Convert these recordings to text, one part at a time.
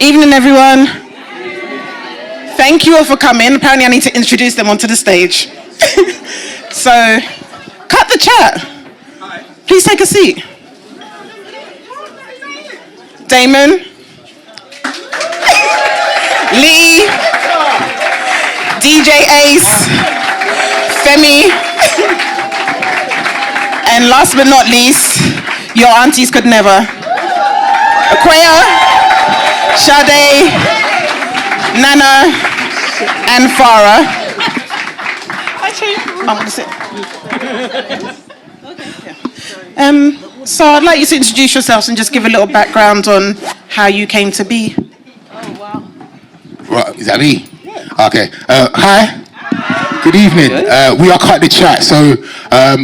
Evening, everyone. Thank you all for coming. Apparently, I need to introduce them onto the stage. So, cut the chat. Please take a seat. Damon, Lee, DJ Ace, Femi, and last but not least, your aunties could never. Aquia, Sade, Nana, and Farah. I'm gonna sit. So I'd like you to introduce yourselves and just give a little background on how you came to be. Oh, wow. Right, is that me? Yeah. Okay. Hi. Good evening. We are Cut the Chat. So I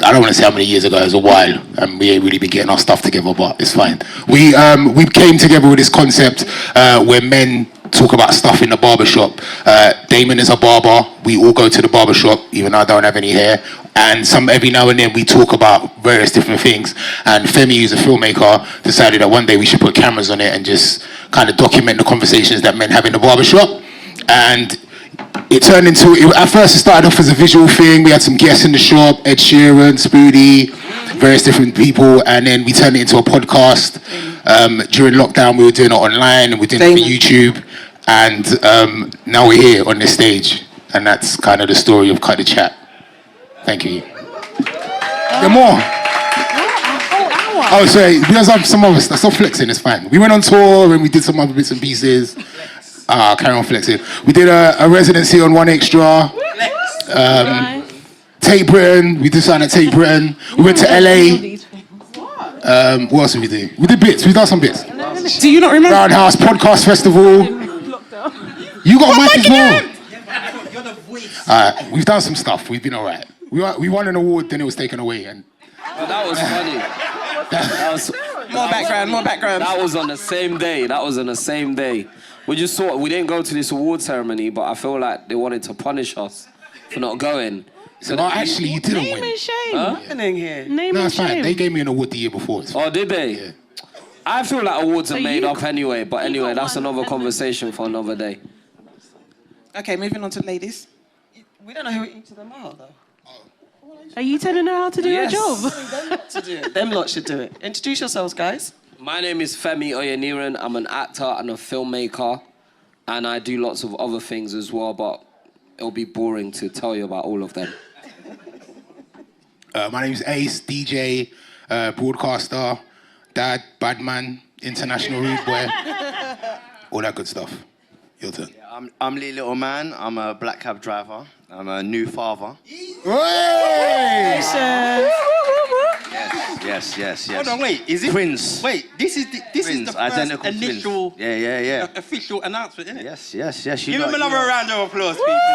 don't want to say how many years ago. It was a while, and we ain't really been getting our stuff together, but it's fine. We came together with this concept where men talk about stuff in the barbershop. Damon is a barber. We all go to the barbershop, even though I don't have any hair. And every now and then we talk about various different things. And Femi, who's a filmmaker, decided that one day we should put cameras on it and just kind of document the conversations that men have in the barbershop. And it turned into, at first it started off as a visual thing. We had some guests in the shop, Ed Sheeran, Spoody, various different people. And then we turned it into a podcast. During lockdown, we were doing it online and we did it for YouTube. And now we're here on this stage. And that's kind of the story of Cut the Chat. Thank you. There are more. Oh, sorry. Because some of us, that's not flexing, it's fine. We went on tour and we did some other bits and pieces. Carry on flexing. We did a residency on One Extra. Tate Britain. We did something at Tate Britain. We went to LA. What else did we do? We did bits. We've done some bits. Do you not remember? Roundhouse Podcast Festival. You got a mic as well. You're the voice. We've done some stuff. We've been all right. We won an award, then it was taken away. And oh, that was funny. More background. That was on the same day. We just thought, we didn't go to this award ceremony, but I feel like they wanted to punish us for not going. So actually, you didn't win. Name and shame. Huh? What's happening here? Name No, and it's fine. shame. They gave me an award the year before. Oh, did they? Yeah. I feel like awards are So made you- up anyway, but anyway, got that's one, another and conversation for another day. Okay, moving on to ladies. We don't know who each of them are, though. Are you telling her how to do her job? Them lot to do it. Them lot should do it. Introduce yourselves, guys. My name is Femi Oyeniran. I'm an actor and a filmmaker, and I do lots of other things as well, but it'll be boring to tell you about all of them. My name's Ace, DJ, broadcaster, dad, badman, international rude boy, all that good stuff. Your turn. Yeah, I'm Lee Little Man. I'm a black cab driver. I'm a new father. Hey! Yes. Hold on, wait. Is it twins? Wait, this is the Twins, first identical initial twins. Yeah. official announcement, isn't it? Yes. Give him another round of applause, people.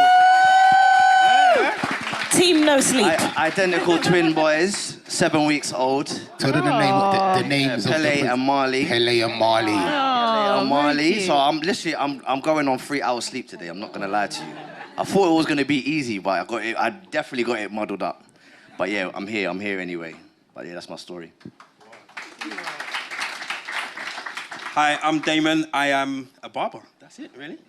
Team No Sleep. Identical twin boys, 7 weeks old. Tell them the names of Pele the and Marley. Pele and Marley. Pele and Marley. So I'm going on 3 hours sleep today. I'm not gonna lie to you. I thought it was gonna be easy, but I definitely got it muddled up. But yeah, I'm here anyway. But yeah, that's my story. Hi, I'm Damon. I am a barber. That's it, really.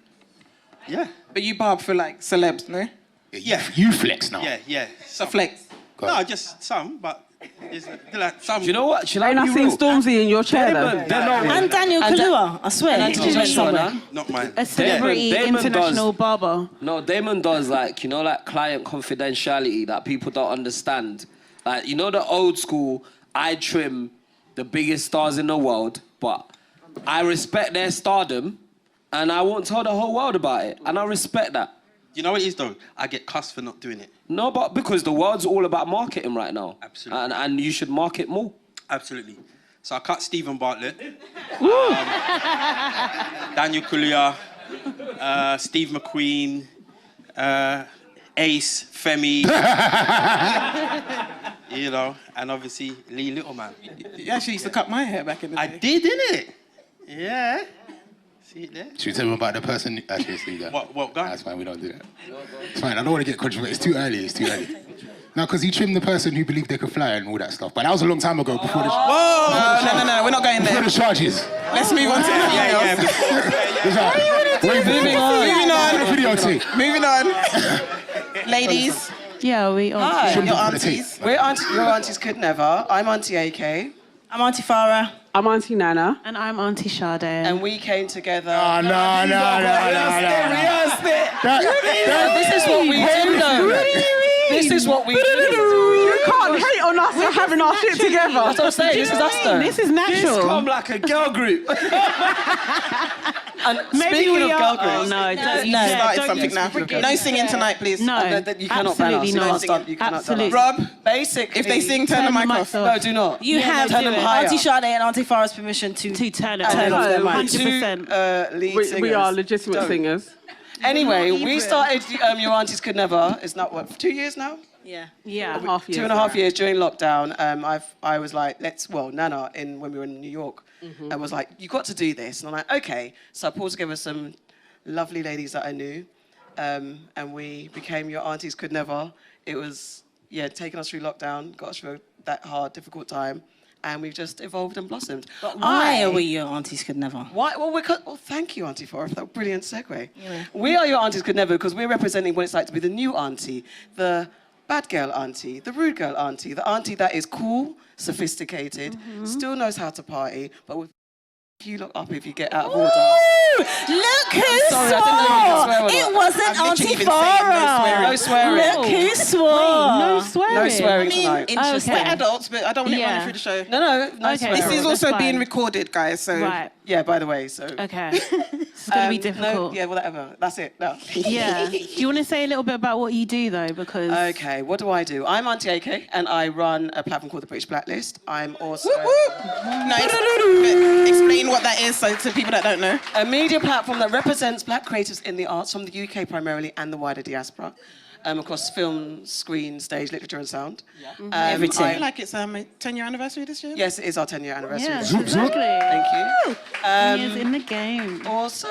Yeah. But you barb for like celebs, no? Yeah. You flex now. Yeah. So flex. No, just some, but it's like some. Do you know what? Should I And be I've seen real? Stormzy in your chair, though. And Daniel Kaluuya, I swear. And He I did did it somewhere. Not mine. A celebrity Damon international does. barber. No, Damon does like client confidentiality that people don't understand. Like, you know the old school, I trim the biggest stars in the world, but I respect their stardom and I won't tell the whole world about it. And I respect that. You know what it is, though? I get cussed for not doing it. No, but because the world's all about marketing right now. Absolutely. And you should market more. Absolutely. So I cut Stephen Bartlett, Daniel Kaluuya, Steve McQueen, Ace, Femi, you know, and obviously Lee Littleman. You actually used to cut my hair back in the day. I did, innit? Yeah. See it there? Should we tell them about the person? Actually, see that. What guy? That's fine, we don't do that. It's fine, I don't want to get controversial. It's too early. No, because he trimmed the person who believed they could fly and all that stuff. But that was a long time ago, before the... Whoa! No, we're not going Before there. the charges. Let's move on to anything else. Moving on. Moving on. Ladies, Yeah, we are. Hi. your aunties. Your aunties could never. I'm Auntie AK. I'm Auntie Farah. I'm Auntie Nana. And I'm Auntie Sade. And we came together. Oh, no. This is what we do, though. This is what we do. You can't hate on us for having our shit together. That's what I'm saying. This is us, though. This is natural. This come like a girl group. And speaking of girl groups, Started something now. No singing tonight, please. No, you cannot ban us. absolutely You not. can't, you cannot Absolutely. ban us. Rob, Basically, if they sing, turn the mic off. No, do not. You have turn them higher. Auntie Sade and Auntie Farah's permission to turn it turn off their on. mics. 100%. Lead singers. We are legitimate Don't. singers. Anyway, we started Your Aunties Could Never. It's not, what, 2 years now? Yeah. Yeah, half years. 2.5 years during lockdown. I was like, Nana, when we were in New York, I was like, you got to do this. And I'm like, okay. So I pulled together some lovely ladies that I knew, and we became Your Aunties Could Never. It was, taking us through lockdown, got us through that hard, difficult time, and we've just evolved and blossomed. But why are we Your Aunties Could Never? Why? Well, thank you, Auntie Farah, for that brilliant segue. Yeah. We are Your Aunties Could Never because we're representing what it's like to be the new auntie, the bad girl auntie, the rude girl auntie, the auntie that is cool, sophisticated, still knows how to party, but with you look up if you get out of order. Look who swore! It wasn't Auntie Farah. No swearing. Look who swore! No swearing. No swearing I mean, tonight. interesting. Okay. We're adults, but I don't want it running through the show. No Okay. swearing. This is That's also fine. being recorded, guys, so... Right. Yeah, by the way, so... Okay. It's going to be difficult. No, whatever. That's it. No. Yeah. Do you want to say a little bit about what you do, though? Because... Okay, what do? I'm Auntie AK, and I run a platform called the British Blacklist. I'm also... Nice. But explain what that is so to people that don't know. a media platform that represents black creatives in the arts from the UK primarily and the wider diaspora. Across film, screen, stage, literature and sound. Yeah. Everything. I feel like it's 10-year anniversary this year. Yes, it is our 10-year anniversary. Yeah, this year. exactly. Thank you. He is in the game. Also,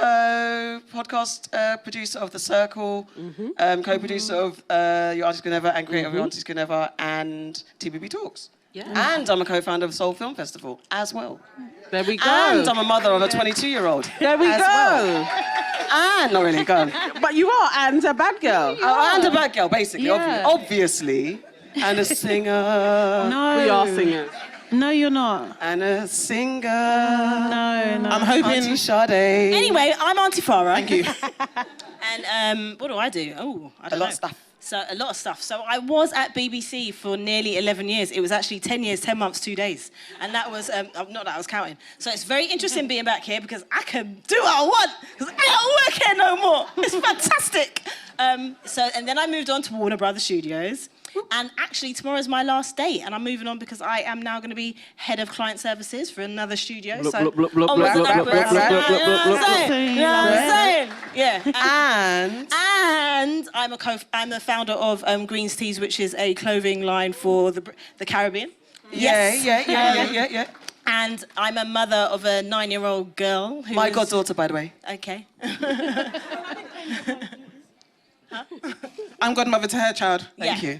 podcast producer of The Circle, co-producer of Your Aunties Could Never and creator of Your Aunties Could Never and TBB Talks. Yeah. And I'm a co-founder of Soul Film Festival as well. There we go. And I'm a mother of a 22-year-old. There we go. Well. And, not really, go on. But you are, and a bad girl. Oh, and a bad girl, basically, Yeah. obviously. And a singer. No. We are singers. No, you're not. And a singer. No. I'm hoping... Auntie Sade. Anyway, I'm Auntie Farah. Thank you. And what do I do? Oh, I don't know. A lot of stuff. So a lot of stuff. So I was at BBC for nearly 11 years. It was actually 10 years, 10 months, 2 days. And that was, not that I was counting. So it's very interesting being back here because I can do what I want because I don't work here no more. It's fantastic. And then I moved on to Warner Brothers Studios. And actually, tomorrow's my last day, and I'm moving on because I am now going to be head of client services for another studio. Yeah. And I'm the founder of Greens Teas, which is a clothing line for the Caribbean. Yeah. And I'm a mother of a 9-year-old girl. My goddaughter, by the way. Okay. I'm godmother to her child. Thank you.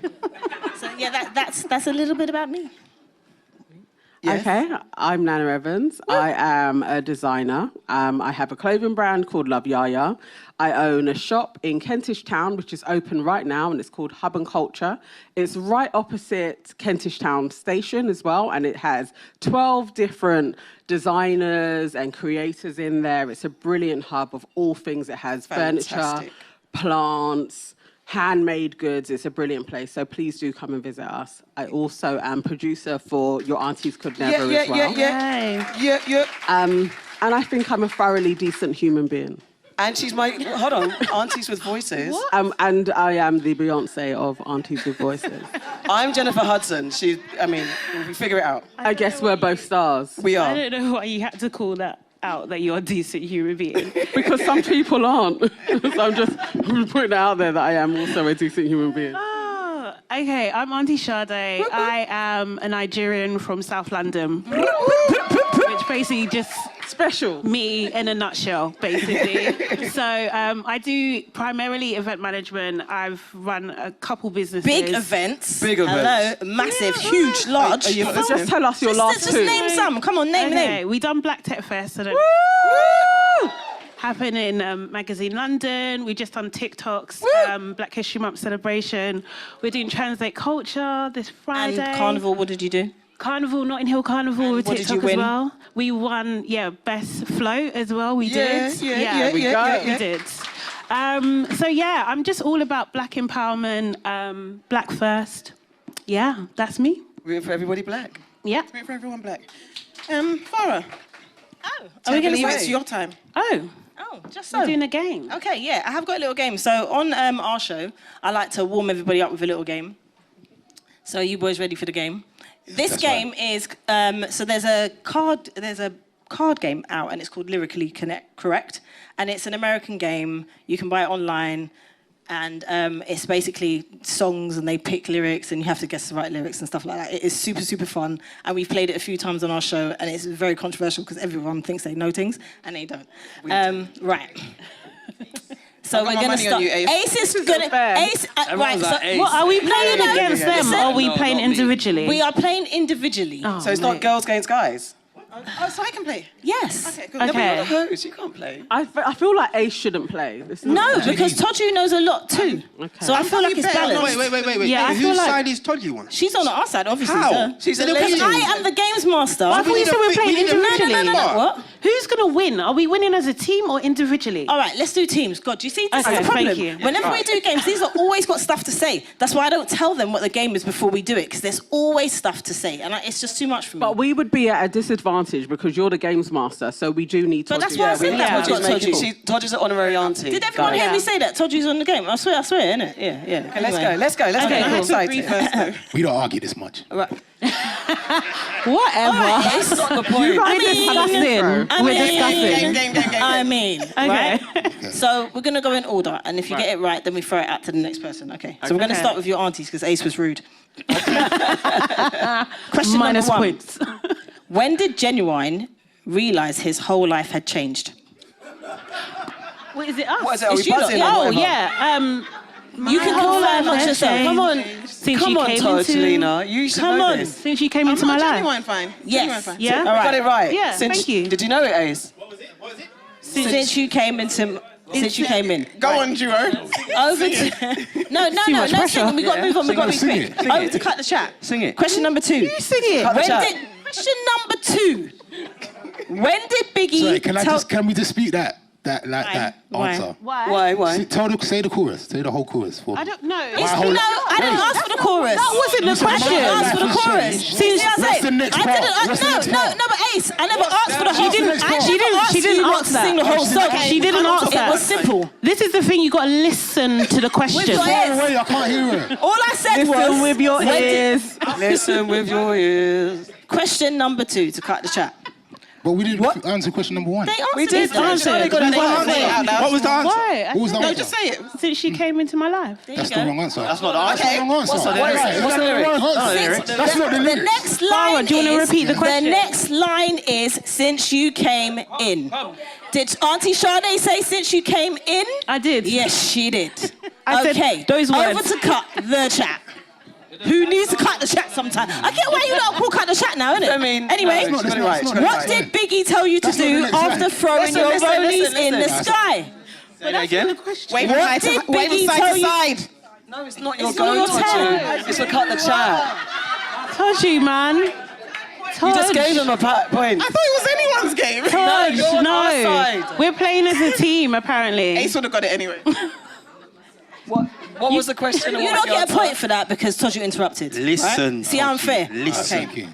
So yeah, that's a little bit about me. Yes. Okay, I'm Nana Evans. I am a designer. I have a clothing brand called Love Yaya. I own a shop in Kentish Town, which is open right now, and it's called Hub and Culture. It's right opposite Kentish Town Station as well, and it has 12 different designers and creators in there. It's a brilliant hub of all things. It has furniture, plants, handmade goods. It's a brilliant place, so please do come and visit us. I also am producer for Your Aunties Could Never as well. And I think I'm a thoroughly decent human being. And she's my, hold on, Aunties with Voices. And I am the Beyonce of Aunties with Voices. I'm Jennifer Hudson. We figure it out. I guess we're both stars. We are. I don't know why you had to call that out, that you're a decent human being. Because some people aren't. So I'm just putting it out there that I am also a decent human being. Okay, I'm Auntie Sade. I am a Nigerian from South London. Which basically just special? Me in a nutshell, basically. So I do primarily event management. I've run a couple businesses. Big events. Big events. Hello, massive, huge, large. Are you just tell us your last Just two. name some. Come on, name. Okay, we done Black Tech Fest. Happened in Magazine London. We just done TikTok's Black History Month celebration. We're doing Translate Culture this Friday. And Carnival, what did you do? Carnival, Notting Hill Carnival with what did TikTok you win? as well. We won, best float as well. We did. We did. So yeah, I'm just all about Black empowerment, Black first. Yeah, that's me. We're for everybody black. Yeah. Wait for everyone black. Farah, Oh, are we going to away. it's your time? Oh, just we're so. doing a game. Okay, yeah, I have got a little game. So on our show, I like to warm everybody up with a little game. So are you boys ready for the game? This game is so there's a card game out, and it's called Lyrically Correct, and it's an American game. You can buy it online, and it's basically songs, and they pick lyrics, and you have to guess the right lyrics and stuff like that. It is super, super fun, and we've played it a few times on our show, and it's very controversial because everyone thinks they know things, and they don't. Right. So we're going to start. Ace is going to... Ace, right, so... Ace. What, are we playing against them, or are we playing individually? We are playing individually. Oh, So it's not mate. girls against guys? Oh, so I can play? Yes. Okay, good. Okay. You're the host, you can't play. I feel like Ace shouldn't play. This is No, because Toju knows a lot too. Okay. So I feel like it's balanced. Wait. Yeah, I feel Whose like- side is Todgy one? She's on our side, obviously. How? Sir. She's a Because lady. I am the games master. I thought you said we're playing individually. No. What? Who's going to win? Are we winning as a team or individually? All right, let's do teams. God, do you see? This Okay, is the problem. thank you. Whenever we do games, these are always got stuff to say. That's why I don't tell them what the game is before we do it, because there's always stuff to say, and it's just too much for me. But we would be at a disadvantage because you're the games master, so we do need to. But that's why I said that. Todd Todd. Todd's an honorary auntie. Did everyone hear me say that? Toju's on the game. I swear, innit? Yeah. Okay, let's go. Okay, I'm cool. excited. We don't argue this much. Right. Whatever. That's not the point. You guys discussing. We're discussing. Game. I mean, Okay. right? So we're going to go in order, and if you get it right, then we throw it out to the next person, okay? So we're going to Okay. start with your aunties, because Ace was rude. Question Minus number 1. points. When did Genuine realise his whole life had changed? What is it us? What is it? Are It's we you lot, buzzing? yeah. or Oh, whatever? yeah. You can whole confirm life amongst has yourself. Come on. changed. Since Come you on, came Todd, into... Lena. You should Come know on. this. Since you came into I'm my not life. genuine fine. Genuine Yes. fine. Yeah? All We got it right. Yeah, thank you. Did you know it, Ace? Since you came into... Since you came in. Go on, duo. Over to... No, much no, pressure. sing. We got to move on. We got to be Sing quick. it. Over to cut the chat. Sing it. Question number 2. You sing it. Cut the When chat. did... Question number 2. When did Biggie Sorry, tell... can we dispute that Why? answer? Why? Say the chorus. Say the whole chorus for me. I don't know. My whole- No, I didn't ask for the chorus. That wasn't the I didn't ask for the Life has chorus. changed. See what I'm What's saying? the next I part? didn't. What's the next part? No, but Ace, I never asked for the whole. She didn't- I she never asked she didn't you ask not to that. sing the whole song. She didn't ask that. It was simple. This is the thing, you got to listen to the question. your Far ears. away, I can't hear it. All I said was. Listen with your when did- ears. Listen with your ears. Question number 2 to cut the chat. But we didn't answer question number 1. They answered We did it. answer. They got We it. answered. Say it out loud. What was the answer? Why? What was the No, answer? just say it. Since she came into my life. There That's you the go. wrong answer. That's not the answer. That's the wrong answer. What's the Why is lyrics? that? What's the That's lyrics? wrong answer. Oh, the lyrics. That's not the The lyrics. next line do you want to is- repeat the question? The next line is since you came in. Did Auntie Sade say since you came in? I did. Yes, she did. I said Okay, those over words. to cut the chat. Who needs to cut the chat sometime? I get why you lot will cut the chat now, innit? I mean, anyway, no, It's not right. what did Biggie tell you to That's not do the next after line. throwing your Listen, rollies in the listen. sky? Say that again. Wave What did Biggie tell you? side. No, it's not your It's not your go, turn. Todd. It's for cut the chat. Told you, man. You just gave them a point. I thought it was anyone's game. Told, you're on our side. We're playing as a team, apparently. Ace would have got it anyway. What was the question? and You what don't was the get a answer? point for that because Toju interrupted. Listen. Right? See how unfair? Listen. Thank you.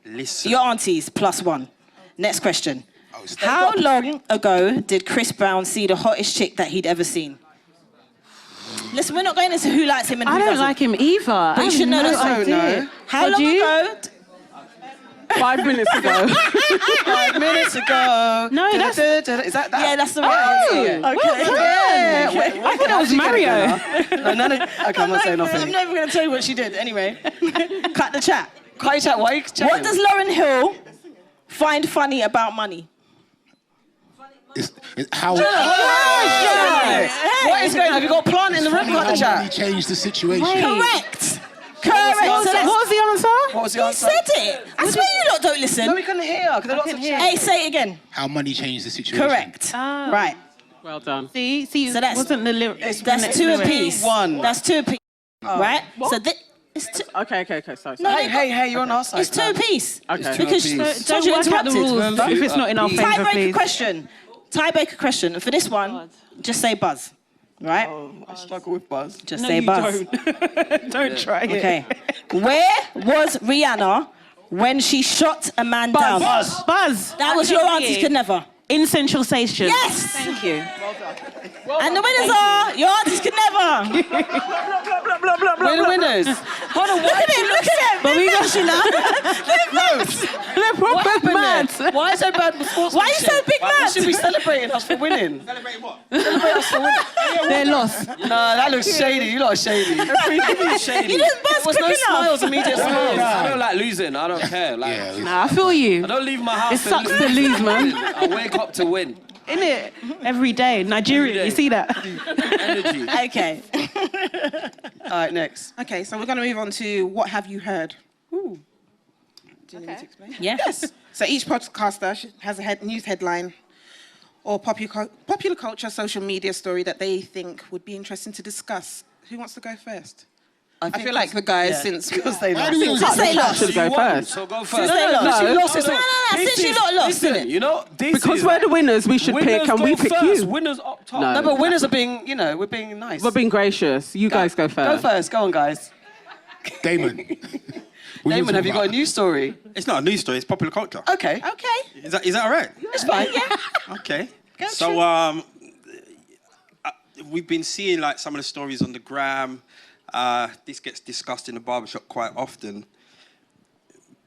Listen. Your aunties +1. Next question. it's- How long ago did Chris Brown see the hottest chick that he'd ever seen? Listen, we're not going into who likes him and who I don't doesn't. like him either. But you should know no that. idea. How Would long you? ago? 5 minutes ago. 5 minutes ago. No, that's- Is that that? Yeah, that's the right answer. Okay. Yeah. I thought that was Mario. No, none of, okay, I'm not saying I'm nothing. not even going to tell you what she did. Anyway, cut the chat. Cut your chat. Why are you chatting? What does Lauryn Hill find funny about money? How? What is going on? Have you got a plant in the room? Cut the How money chat. changed the situation? Correct. Correct. What was the answer? What was the He answer? said it. I swear you lot don't listen. No, we couldn't hear. Because lots of Hey, say it again. How money changed the situation? Correct. Right. Well done. See, So that's wasn't the lyrics. That's two apiece. One. That's two apiece. Right? So it's two. Okay, sorry. No, Hey, you're on our side. It's two apiece. Okay. Because Don't you work out the interrupted. rules if it's not in our favour, Tiebreaker please. question. Tiebreaker question. And for this one, just say buzz. Right? I struggle with buzz. Just No, say you buzz. Don't try it. Okay. Where was Rihanna when she shot a man down? Buzz. That was your aunties could never. In Central Station. Yes. Thank you. And the winners are your aunties could never. We're the winners. Hold on. Look at him. Look at him. But we got They're What proper happened mad. there? Why is so bad with sportsmanship? Why are you so big Why mad? should be celebrating us for winning? Celebrating what? Celebrate us for winning. They're lost. No, that looks shady. You lot are shady. You didn't buzz There was quick no enough. smiles, immediate smiles. I don't like losing. I don't care. Like, Yeah. Nah, I feel you. I don't leave my house. It sucks to lose, man. I wake up to win. Innit? Every day. Nigeria, Every day. you see that? Energy. Okay. All right, next. Okay, so we're going to move on to what have you heard? Ooh. Do you need me to explain? Yes. So each podcaster has a news headline or popular culture, social media story that they think would be interesting to discuss. Who wants to go first? I feel like the guys, since Because they Why lost. do we always Since they lost. Should go You won, first. So go first. Since they lost. She lost. No, since you lot lost, Listen, innit? you know, this Because is we're the winners, we should winners pick, and go we pick first. you. Winners up top. No. No, but winners are being, we're being nice. We're being gracious. You guys go Go first. first. Go on, guys. Damon. Damon, have you got a news story? It's not a news story. It's popular culture. Okay. Okay. Is that all right? It's fine. Okay. Go So we've been seeing like some of the stories on the gram. This gets discussed in the barbershop quite often.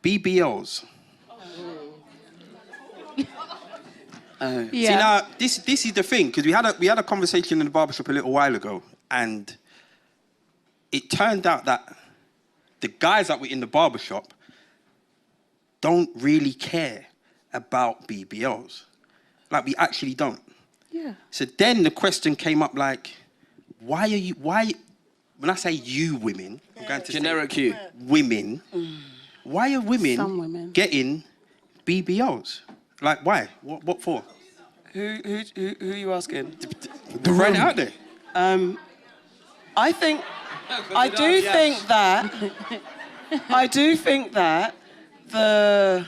BBLs. See now, this is the thing, because we had a conversation in the barbershop a little while ago, and it turned out that the guys that were in the barbershop don't really care about BBLs. Like, we actually don't. Yeah. So then the question came up like, why, when I say you women, I'm going to Generic say you. women, why are Some women women. getting BBLs? Like, why? What for? Who are you asking? The right out there. I do think that the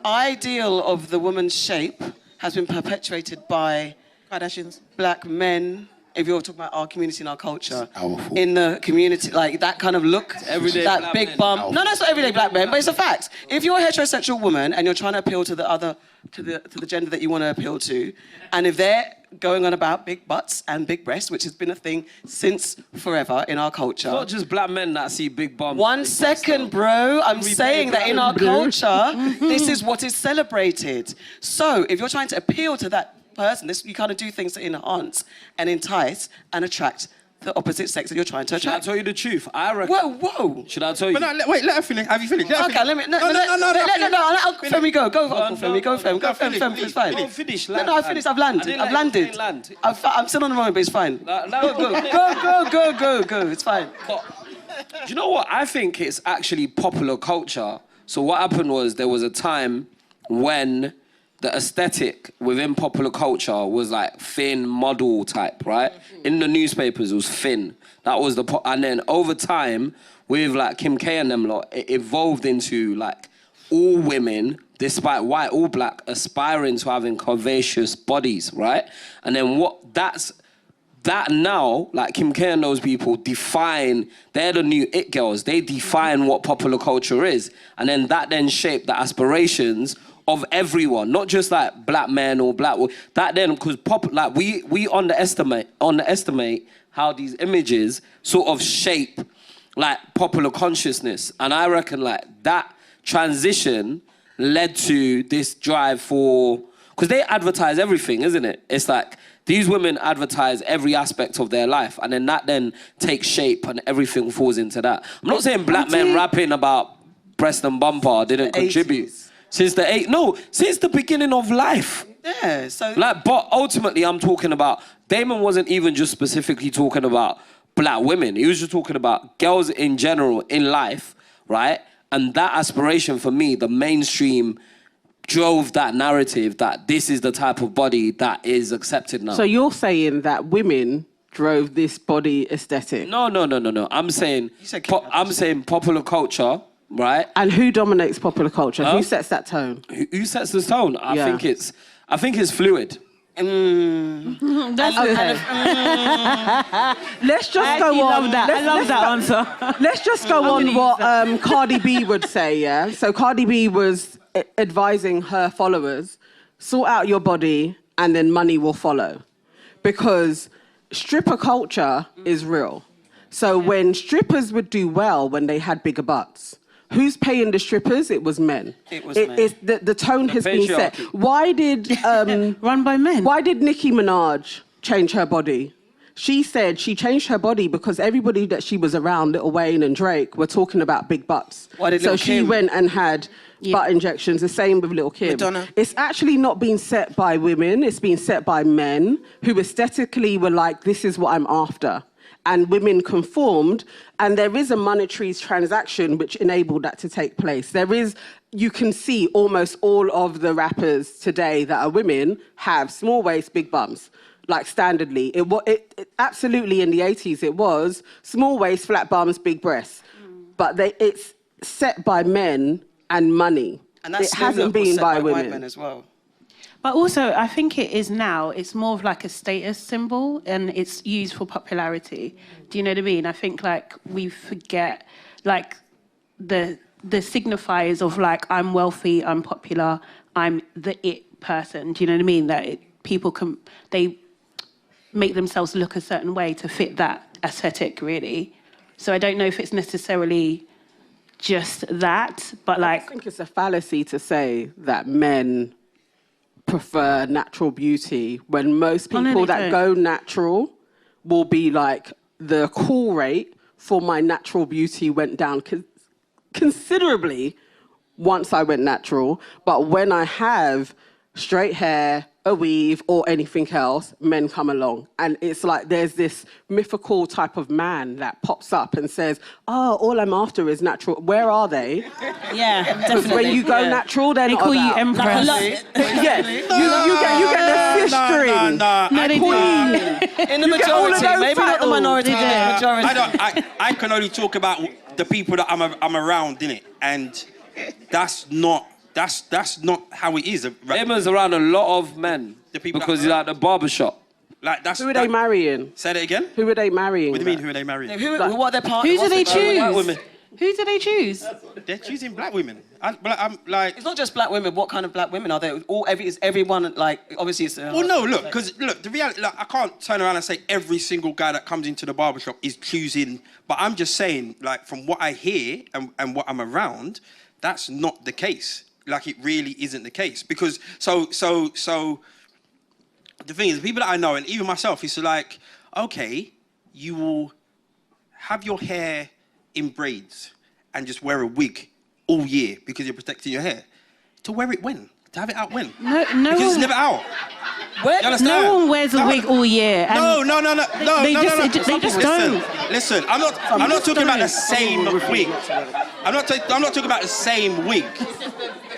ideal of the woman's shape has been perpetuated by Kardashians. black men. If you're talking about our community and our culture, Powerful. in the community, like that kind of look, Everyday that black big men. bum. No, that's not everyday black men, but it's a fact. If you're a heterosexual woman and you're trying to appeal to the other, to the gender that you want to appeal to, and if they're going on about big butts and big breasts, which has been a thing since forever in our culture. Not just black men that see big bums. 1 second, bro. I'm saying that in our culture, this is what is celebrated. So if you're trying to appeal to that person, you kind of do things to enhance and entice and attract the opposite sex that you're trying to Should I attract. tell you the truth? I reckon. Whoa. Should I tell you? But no, wait, let her finish. Have you finished? Let her Okay, finish. let me. No, No, let Uncle Femi go. Go, Uncle Femi. Go, Femi. Go, finish, Femi. please, It's fine. Don't finish. No, I finished. I've landed. I've landed. I'm still on the moment, but it's fine. Go. It's fine. Do you know what? I think it's actually popular culture. So what happened was there was a time when the aesthetic within popular culture was like thin model type, right? In the newspapers, it was thin. That was and then over time, with like Kim K and them lot, it evolved into like all women, despite white or black, aspiring to having curvaceous bodies, right? And then that now, like Kim K and those people define, they're the new it girls. They define what popular culture is. And then that then shaped the aspirations of everyone, not just like black men or black women. That then, because like we underestimate how these images sort of shape like popular consciousness. And I reckon like that transition led to this drive for, because they advertise everything, isn't it? It's like, these women advertise every aspect of their life, and then that then takes shape and everything falls into that. I'm not saying black men rapping about breast and bumper didn't contribute. 80s. Since the beginning of life. Yeah, so... Like, but ultimately, I'm talking about... Damon wasn't even just specifically talking about black women. He was just talking about girls in general in life, right? And that aspiration for me, the mainstream drove that narrative that this is the type of body that is accepted now. So you're saying that women drove this body aesthetic? No. I'm saying popular culture, right? And who dominates popular culture? Who sets that tone? Who sets the tone? I think it's fluid. That's it. Let's just go on. I love that answer. Let's just go on what Cardi B would say, yeah? So Cardi B was advising her followers, sort out your body and then money will follow. Because stripper culture is real. So when strippers would do well when they had bigger butts, who's paying the strippers? It was men. It was men. The tone has been set. Why did... Run by men. Why did Nicki Minaj change her body? She said she changed her body because everybody that she was around, Lil Wayne and Drake, were talking about big butts. Why did so Lil' she Kim? went and had butt injections, the same with Lil' Kim. Madonna. It's actually not been set by women, it's been set by men who aesthetically were like, this is what I'm after. And women conformed, and there is a monetary transaction which enabled that to take place. You can see almost all of the rappers today that are women have small waist, big bums. Like standardly, it absolutely in the 80s it was small waist, flat bums, big breasts, but it's set by men and money. And that it hasn't been set by white women men as well. But also, I think it is now, it's more of like a status symbol and it's used for popularity. Do you know what I mean? I think like we forget like the signifiers of like, I'm wealthy, I'm popular, I'm the it person. Do you know what I mean? That they make themselves look a certain way to fit that aesthetic, really. So I don't know if it's necessarily just that, but like... I think it's a fallacy to say that men prefer natural beauty when most people that go natural will be like, the call rate for my natural beauty went down considerably once I went natural. But when I have straight hair, a weave or anything else, men come along. And it's like there's this mythical type of man that pops up and says, oh, all I'm after is natural. Where are they? Yeah, definitely. When you go natural, they're They not call about. you empress. Yeah, you get the fistering. No, they Queen. In the You get all of majority, those maybe not the titles. minority, but the majority. I can only talk about the people that I'm around, innit? And that's not how it is. Damon's around a lot of men The people because that- he's at the barbershop. Like that's Who are they marrying? Say that again. Who are they marrying? What do you mean? Who are they marrying? What are their partners? Who do they What's their- choose? White women. Who do they choose? They're choosing black women. I'm like. It's not just black women. What kind of black women are there? Is everyone like? Obviously, it's. Well, no, look, because look, the reality, like, I can't turn around and say every single guy that comes into the barbershop is choosing. But I'm just saying, like, from what I hear and what I'm around, that's not the case. Like, it really isn't the case. Because so the thing is, the people that I know, and even myself, it's like, okay, you will have your hair in braids and just wear a wig all year because you're protecting your hair. To wear it when? To have it out when? No Because it's one, never out. Where? You understand? no one wears a wig all year. And No. They just don't. Listen, I'm not talking about the same wig. I'm not talking about the same wig.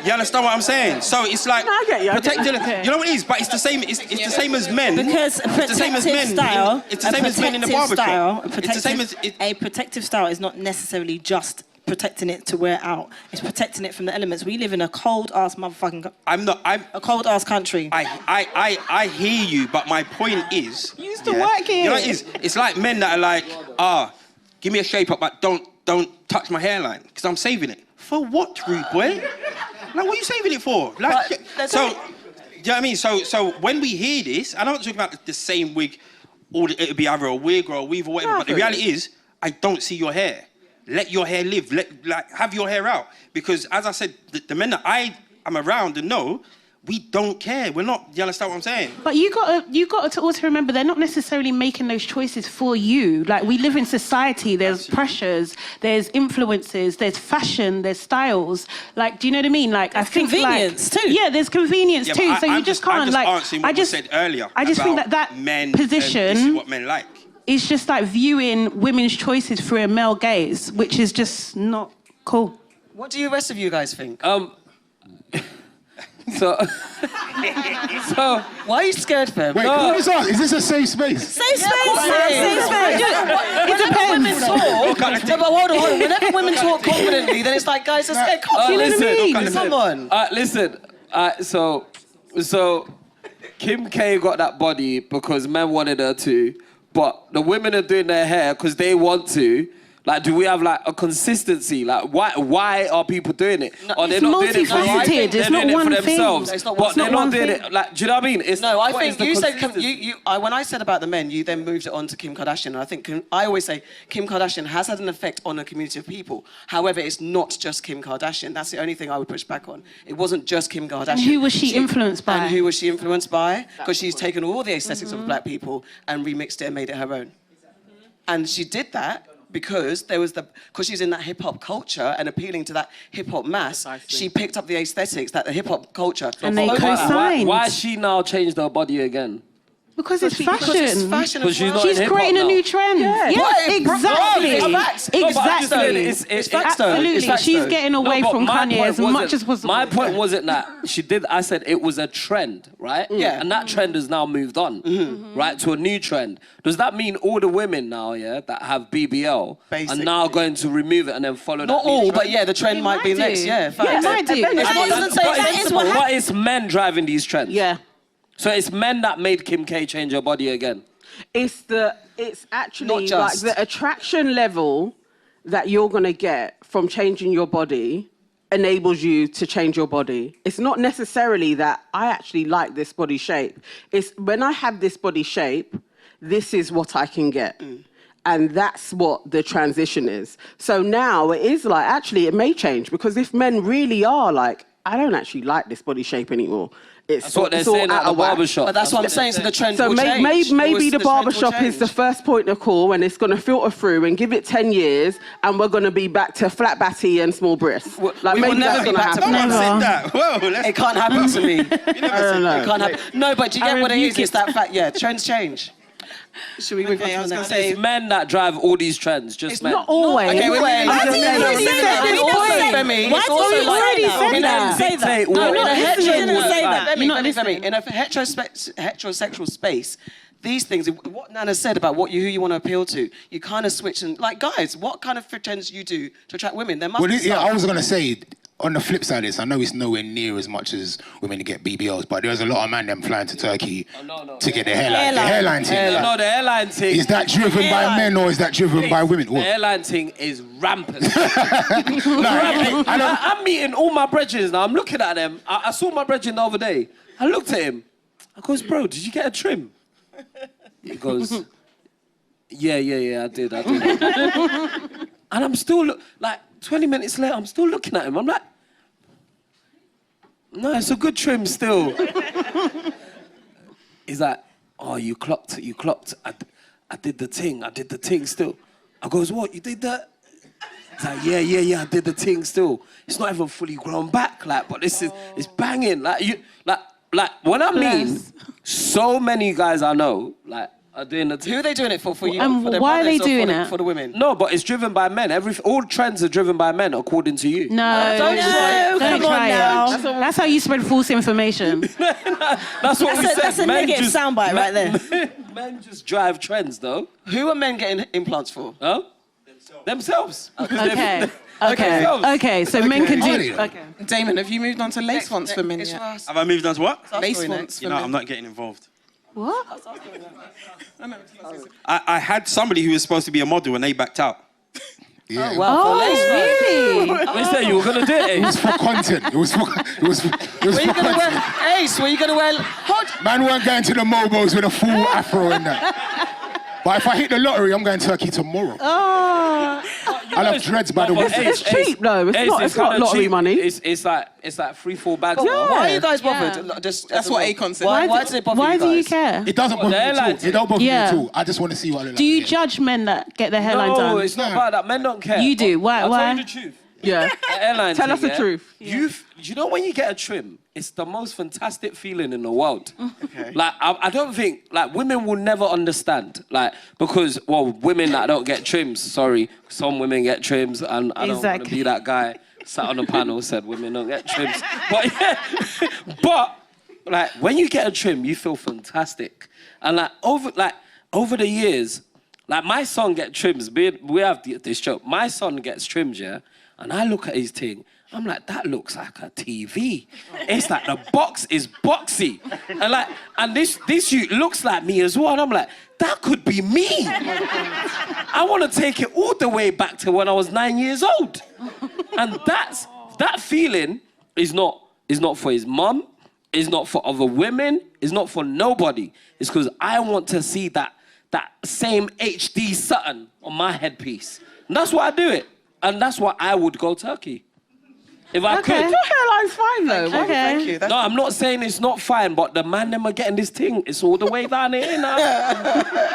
You understand what I'm saying? So it's like I get you, I get protecting. you. Okay. You know what it is? But it's the same. It's the same as men. Because a It's the same as protective men. style, It's the same as men in the barbershop. It's the same as. A protective style is not necessarily just protecting it to wear out. It's protecting it from the elements. We live in a cold ass motherfucking. I'm a cold ass country. I hear you, but my point is. You used to work here. You know what it is? It's like men that are like, give me a shape up, but don't touch my hairline because I'm saving it. For what, rude boy? Like, what are you saving it for? Like, so, do you know what I mean? So when we hear this, I'm not talking about the same wig, or it'll be either a wig or a weave or whatever. But the reality is, I don't see your hair. Let your hair live. Have your hair out. Because as I said, the men that I am around and know, we don't care. We're not. You understand what I'm saying? But you got to also remember they're not necessarily making those choices for you. Like, we live in society. There's pressures. There's influences. There's fashion. There's styles. Like, do you know what I mean? Like, there's I think convenience too. Yeah, there's convenience too. But So you just can't like. Answering what you said earlier. I just think that men, position. This is what men like. It's just like viewing women's choices through a male gaze, which is just not cool. What do the rest of you guys think? So, why are you scared, fam? Wait, can I just ask, is this a safe space? Safe space, safe space. It depends. No, but hold on. Whenever women talk confidently, then it's like, guys, let's get confident. listen, Come on. Listen. So Kim K got that body because men wanted her to, but the women are doing their hair because they want to. Like, do we have like a consistency? Like, why are people doing it? Or they're not doing it for you. Multifaceted. They're It's not doing it one for thing. themselves. It's not but one- they're it's not not doing one it. Like, do you know what I mean? It's, No, I what think is the you said consistency? when I said about the men, you then moved it on to Kim Kardashian. And I think I always say Kim Kardashian has had an effect on a community of people. However, it's not just Kim Kardashian. That's the only thing I would push back on. It wasn't just Kim Kardashian. And who was she influenced by? And who was she influenced by? Because she's taken all the aesthetics of black people and remixed it and made it her own. And she did that because she's in that hip hop culture and appealing to that hip hop mass. She picked up the aesthetics that the hip hop culture. And they co-signed. Why has she now changed her body again? Because it's fashion. Because it's fashion as she's well. not She's in hip-hop creating a now. new trend. Yeah. Exactly. It's facts. No, but I'm just saying, Exactly. It's facts though. Absolutely. It's facts She's though. getting away No, but from my Kanye point as much wasn't- as possible. My point wasn't that she did. I said it was a trend, right? Yeah. And that trend has now moved on, right, to a new trend. Does that mean all the women now, that have BBL Basically. are now going to remove it and then follow Not that new all, trend? but yeah, the trend might be do. next. Yeah, Yeah, facts. it might do. But it's men driving these trends. Yeah. So it's men that made Kim K change her body again. It's actually Not like just. the attraction level that you're gonna get from changing your body enables you to change your body. It's not necessarily that I actually like this body shape. It's when I have this body shape, this is what I can get. And that's what the transition is. So now it is like, actually, it may change because if men really are like, I don't actually like this body shape anymore. That's what they're it's all saying out at the of whack. barbershop. But that's what I'm saying. So the trend So will change. maybe the trend will barbershop is the change. first point of call and it's going to filter through and give it 10 years and we're going to be back to flat batty and small breasts. We Like will maybe never that's be going to back to happen. No one Never. said that. Whoa, let's... It can't happen to me. It Can't happen. No, but do you get what it rebuke is? It's that fact. Yeah, trends change. Should we move on Okay, I to was the going next? to It's say, men that drive all these trends, just It's men. not always. Okay, wait, wait, Why do you already say that? It's We also, never said- Femi, Why it's do also you like already that. said In a- that? Say that. dictate No, what- no, in a listen, you didn't say that. Femi, Femi, in a heterosexual space, these things, what Nana said about who you want to appeal to, you kind of switch and, like, guys, what kind of trends you do to attract women? There must Well, be yeah, stuff. I was going to say, on the flip side of this, I know it's nowhere near as much as women to get BBLs, but there's a lot of men them flying to Turkey to get their hairline. The hairline thing. No, the airline thing. Is that driven by men or is that driven by women? The What? airline thing is rampant. Like, I'm meeting all my brethren now. I'm looking at them. I saw my brethren the other day. I looked at him. I goes, bro, did you get a trim? He goes, yeah, I did. And I'm still, like, 20 minutes later, I'm still looking at him. I'm like, no, it's a good trim still. He's like, oh, you clocked. I did the ting still. I goes, what, you did that? He's like, yeah, I did the ting still. It's not even fully grown back, like, but it's banging. Like when I mean, so many guys I know, like, are doing the ting. Who are they doing it for you? And For their why are they brothers or doing for the- it? For the women? No, but it's driven by men. All trends are driven by men, according to you. No, Don't try it. don't Come on try now. it. That's how you spread false information. That's what we said. That's a Men negative soundbite right there. Men just drive trends, though. Who are men getting implants for? Huh? Themselves. Okay. So men can Okay. do. Okay. Damon, have you moved on to lace fonts for men It's yet? for us. Have I moved on to what? Lace story fonts You for know, men. I'm not getting involved. What? I had somebody who was supposed to be a model and they backed out. yeah. Oh, really? We said you were gonna do it. It was for content. It was for Were you gonna wear content. Ace? Were you gonna wear? Hold. Man weren't going to the Mobos with a full afro in that. But if I hit the lottery, I'm going to Turkey tomorrow. Oh. I love dreads, by the way. It's cheap though. It's not lottery money. It's like 3-4 bags. Yeah. Why are you guys bothered? That's what Akon said. Why does it bother Why you do you guys? care? It doesn't bother me at all. It don't bother me Yeah. at all. I just want to see what I look like. Do you yeah. judge men that get their hairline No, done? it's not about that. Men don't care. You do. Why? I'll Why? tell you the truth. Yeah. The airline Tell thing, us the yeah? truth. You know when you get a trim, it's the most fantastic feeling in the world. Like I don't think like women will never understand like because women that don't get trims, sorry, some women get trims and I don't want to be that guy sat on the panel said women don't get trims, but yeah, but like when you get a trim, you feel fantastic, and like over the years. Like, my son gets trims. We have this joke. My son gets trims, yeah? And I look at his thing. I'm like, that looks like a TV. It's like the box is boxy. And this youth looks like me as well. And I'm like, that could be me. I want to take it all the way back to when I was 9 years old. And that feeling is not for his mum. It's not for other women. It's not for nobody. It's because I want to see that same HD Sutton on my headpiece. And that's why I do it. And that's why I would go Turkey. If I could. Your hairline's fine though. Okay. Thank you. No, I'm not saying it's not fine, but the man them are getting this thing. It's all the way down here now.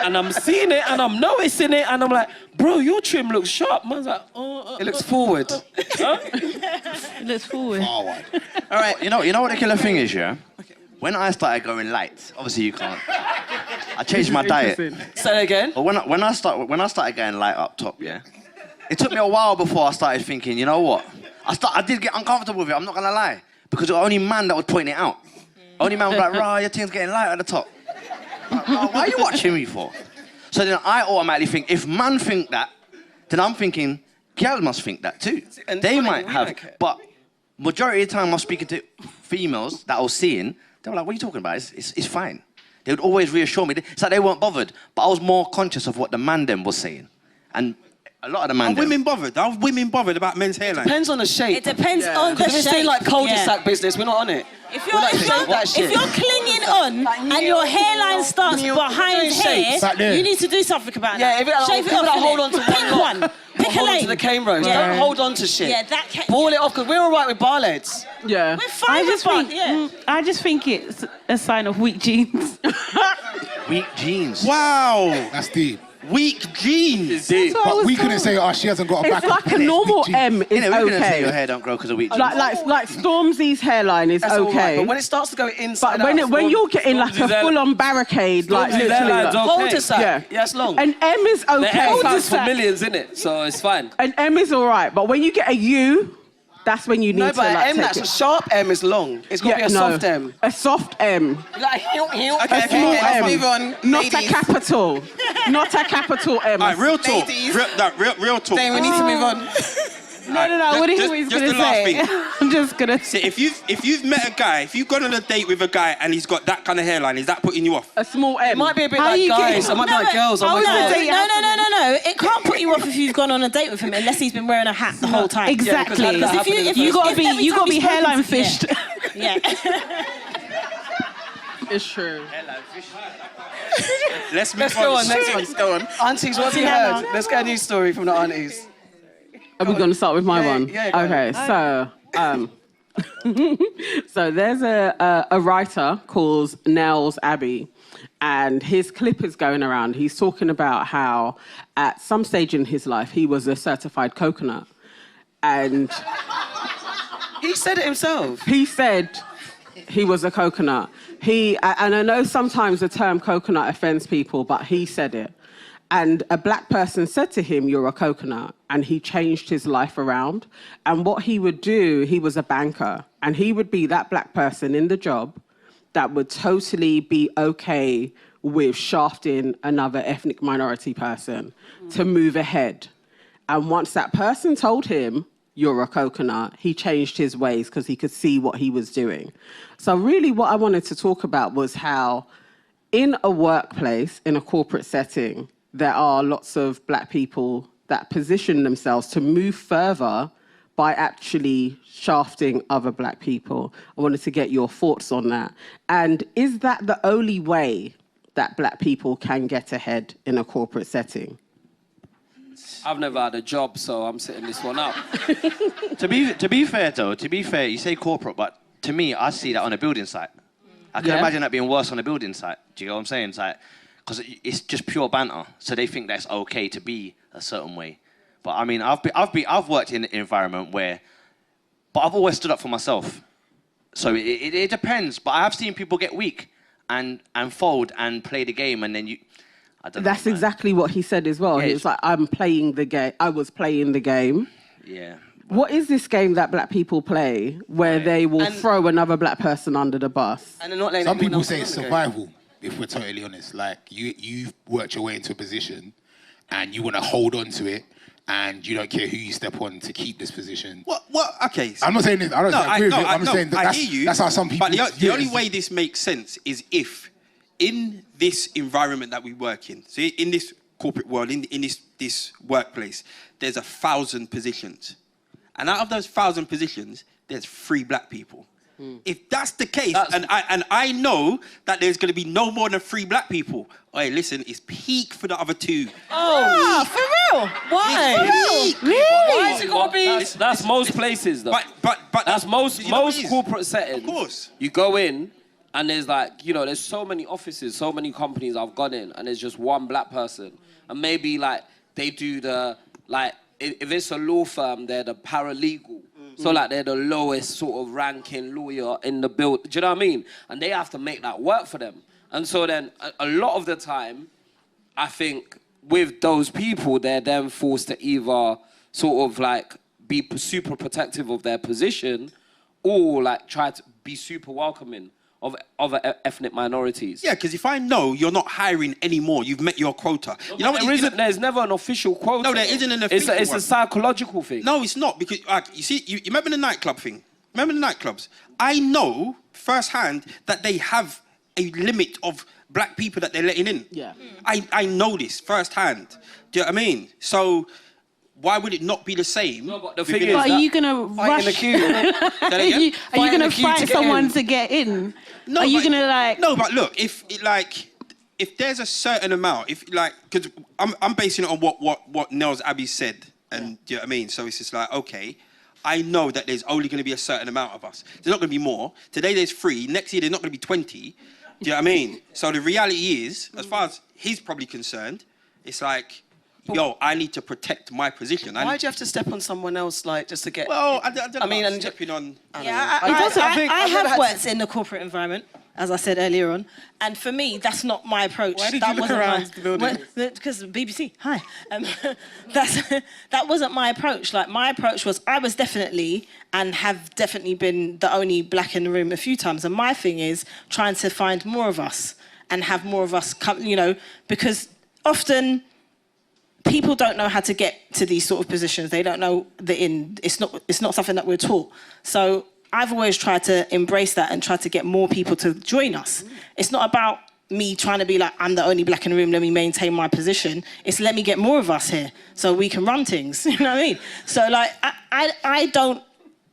And I'm seeing it and I'm noticing it and I'm like, bro, your trim looks sharp. Man's like, It looks forward. It looks forward. Forward. All right, you know what the killer thing is, yeah? When I started going light, obviously you can't. I changed my diet. Say it again. But when I started going light up top, yeah, it took me a while before I started thinking, you know what? I did get uncomfortable with it. I'm not gonna lie, because the only man that would point it out. Only man was like, "Rah, your thing's getting light at the top." Like, why are you watching me for? So then I automatically think, if man think that, then I'm thinking, girl must think that too. And They we might have, don't care. but majority of the time I'm speaking to females that I was seeing, they were like, "What are you talking about? It's fine." They would always reassure me. It's like they weren't bothered, but I was more conscious of what the man them was saying. And a lot of the man Are women bothered? Are women bothered about men's hairline? Depends on the shape. It depends on the If it's shape. doing like cul-de-sac Yeah. business, we're not on it. If We're like, you're shake that shit. clinging on and your hairline starts behind doing shapes. Back there. hair, you need to do something about Yeah, that. if it, Shave it people off, that innit? hold on to Pick one one. Pick a hold on lane. to the cane rows. Yeah. Don't hold on to shit. Yeah, Ball it off, because we're all right with bar leads. Yeah. We're fine with that. I just think it's a sign of weak genes. weak jeans. Wow. That's deep. Weak jeans. But we couldn't say, she hasn't got a back. It's like a normal M is Yeah, we couldn't say your okay. hair don't grow because of weak jeans. Like Stormzy's hairline is That's all right. okay. But when it starts to go inside But out, when you're getting like a Stormzy's full-on barricade, like Stormzy's literally, hairline's like, okay. cul-de-sac, Yeah. it's long. an M is The okay. hair counts for millions, innit? So it's fine. An M is all right, but when you get a U, that's when you need No, to but an like M take that's it. a sharp M is long. It's got to be a soft M. A soft M. Like, Okay, small let's M. move on. Not Ladies. a capital. Not a capital M. All right, real talk. Ladies. Real talk. Then we need to move on. No. I want to hear what he's just going to the last say. thing. I'm just going to See, if you've met a guy, if you've gone on a date with a guy and he's got that kind of hairline, is that putting you off? A small M. It might be a bit How like you guys. getting- It might be like girls. how Oh my is the God. date- No. It can't put you off if you've gone on a date with him unless he's been wearing a hat the whole time. Exactly. Yeah, because if you- if you got to be every you time got to be you've spoken hairline to- yeah. fished. Yeah. It's true. Let's move Let's go on. on. Next one. Go on. Aunties, what have you heard? Let's get a news story from the aunties. Are we going to start with my Yeah, one? yeah, go Okay, so so there's a writer called Nels Abbey, and his clip is going around. He's talking about how at some stage in his life he was a certified coconut, and He said it himself. he said he was a coconut. And I know sometimes the term coconut offends people, but he said it. And a black person said to him, "You're a coconut." And he changed his life around. And what he would do, he was a banker. And he would be that black person in the job that would totally be okay with shafting another ethnic minority person to move ahead. And once that person told him, "You're a coconut," he changed his ways because he could see what he was doing. So really what I wanted to talk about was how in a workplace, in a corporate setting, there are lots of black people that position themselves to move further by actually shafting other black people. I wanted to get your thoughts on that. And is that the only way that black people can get ahead in a corporate setting? I've never had a job, so I'm sitting this one up. To be fair, you say corporate, but to me, I see that on a building site. I can imagine that being worse on a building site. Do you know what I'm saying? It's like, because it's just pure banter, so they think that's okay to be a certain way. But I mean, I've worked in an environment where, but I've always stood up for myself. So it depends. But I have seen people get weak and fold and play the game, and then you. I don't know, That's exactly what he said as well. Yeah, He was like, I'm playing the game. I was playing the game. Yeah. What is this game that black people play where they will throw another black person under the bus? And they're not letting Some anyone people else say on it's the game. survival, if we're totally honest. Like, you've worked your way into a position and you want to hold on to it and you don't care who you step on to keep this position. What? Okay. I'm not saying this, I don't agree with it. I'm just saying that I hear you, that's how some people... But the only way this makes sense is if, in this environment that we work in, so in this corporate world, in this workplace, there's 1,000 positions. And out of those 1,000 positions, there's 3 black people. If that's the case, and I know that there's going to be no more than 3 black people, hey, listen, it's peak for the other 2. Oh, for real? Why? It's peak. Really? Why is it gonna be? That's most places, though. But That's most corporate settings. Of course. You go in, and there's like, there's so many offices, so many companies I've gone in, and there's just one black person. And maybe, like, they do the, like, if it's a law firm, they're the paralegal. So, like, they're the lowest sort of ranking lawyer in the build. Do you know what I mean? And they have to make that work for them. And so then, a lot of the time, I think with those people, they're then forced to either sort of, like, be super protective of their position or, like, try to be super welcoming of other ethnic minorities. Yeah, because if I know you're not hiring anymore, you've met your quota. You know what? There's never an official quota. No, there isn't an official It's one. a psychological thing. No, it's not, because you see, you remember the nightclub thing? Remember the nightclubs? I know firsthand that they have a limit of black people that they're letting in. Yeah. I know this firsthand. Do you know what I mean? So why would it not be the same? No, but the thing is, But are you going to Fight in the rush? queue. Are you going to the queue to fight get someone in. to get in? No, Are you but- going to like... No, but look, if there's a certain amount, because I'm basing it on what Nels Abbey said, and do you know what I mean? So it's just like, okay, I know that there's only going to be a certain amount of us. There's not going to be more. Today there's 3. Next year there's not going to be 20. Do you know what I mean? So the reality is, as far as he's probably concerned, it's like, yo, I need to protect my position. Why do you have to step on someone else, like, just to get... Well, I don't know. I mean, about and stepping on. Yeah, I I never have had worked in the corporate environment, as I said earlier on, and for me, that's not my approach. Why did that you look wasn't around the building? Because BBC, hi. That wasn't my approach. Like, my approach was, I was definitely, and have definitely been the only black in the room a few times, and my thing is trying to find more of us and have more of us come, because often people don't know how to get to these sort of positions. They don't know it's not something that we're taught. So I've always tried to embrace that and try to get more people to join us. It's not about me trying to be like, I'm the only black in the room, let me maintain my position. It's let me get more of us here so we can run things, you know what I mean? So like, I don't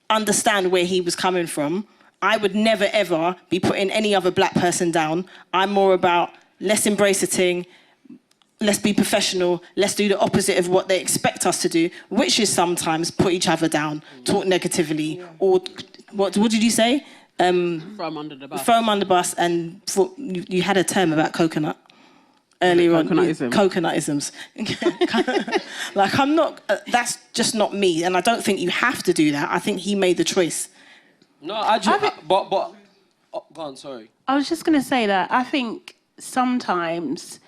understand where he was coming from. I would never ever be putting any other black person down. I'm more about, let's embrace a thing, let's be professional, let's do the opposite of what they expect us to do, which is sometimes put each other down, talk negatively, or what did you say? Throw them under the bus. Throw them under the bus, and you had a term about coconut earlier on. Coconutism. Coconutisms. Like, I'm not, that's just not me, and I don't think you have to do that. I think he made the choice. No, I just... But... Oh, go on, sorry. I was just going to say that I think sometimes...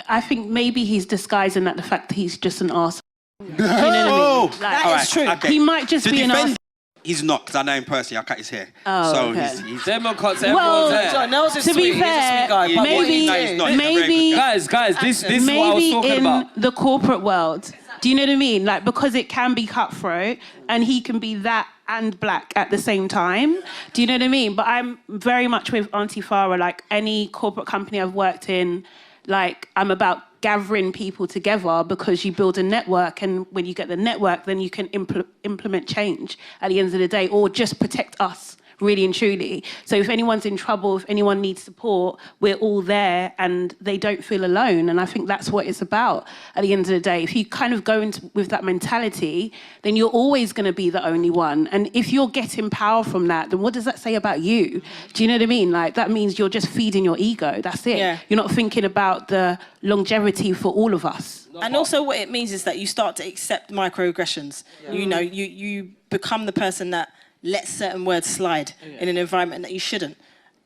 I think maybe he's disguising that the fact that he's just an arse. You know what I mean? Like, That is true. Okay. He might just To be an defend arse. He's not, because I know him personally. I cut his hair. Oh, so okay. he's Demon cuts Well, everyone's hair. So Nels is To be sweet, he's a fair, sweet guy, but what maybe, he No, he's not. He's a very maybe, good guy. Guys, this is what I was maybe talking in about. the corporate world, do you know what I mean? Like, because it can be cutthroat and he can be that and black at the same time. Do you know what I mean? But I'm very much with Auntie Farah. Like, any corporate company I've worked in, like, I'm about gathering people together because you build a network, and when you get the network, then you can implement change at the end of the day, or just protect us really and truly. So if anyone's in trouble, if anyone needs support, we're all there and they don't feel alone. And I think that's what it's about at the end of the day. If you kind of go into with that mentality, then you're always going to be the only one. And if you're getting power from that, then what does that say about you? Do you know what I mean? Like, that means you're just feeding your ego. That's it. Yeah. You're not thinking about the longevity for all of us. And also what it means is that you start to accept microaggressions. You know, you become the person that lets certain words slide in an environment that you shouldn't,